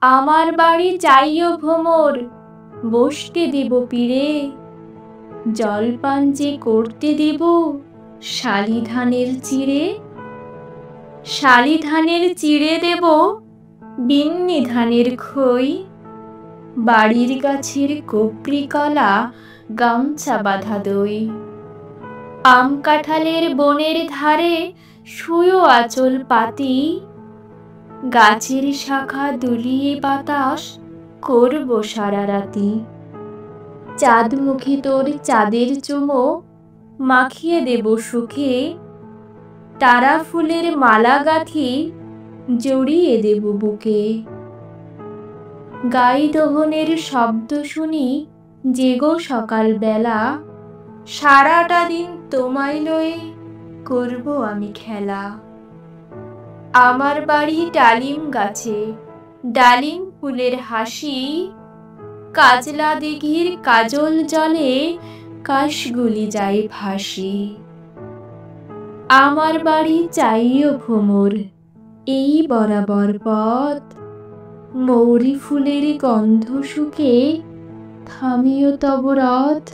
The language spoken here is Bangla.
আমার বাড়ি যাইও ভ্রমর, বসতে দেব পীরে, জলপান যে করতে দেব শালি ধানের চিড়ে। শালি ধানের চিড়ে দেব, বিন্নি ধানের খই, বাড়ির গাছের কপরি কলা, গামছা বাঁধা দই। আম কাঁঠালের বনের ধারে শুয়ো আঁচল পাতি, গাছের শাখা দুলিয়ে বাতাস করব সারা রাতি। চাঁদমুখী তোর চাঁদের চুমো মাখিয়ে দেব সুখে, তারা ফুলের মালা গাঁথি জড়িয়ে দেব বুকে। গাই দোহনের শব্দ শুনি জেগো সকাল বেলা, সারাটা দিন তোমায় লয়ে করব আমি খেলা। আমার বাড়ি ডালিম গাছে, ডালিম ফুলের হাসি, কাজলা দিঘির কাজল জলে কাশগুলি যায় ভাসি। আমার বাড়ি চাইও ভ্রমর, এই বরাবর পথ, মৌরি ফুলের গন্ধ শুকে থামিও তব রথ।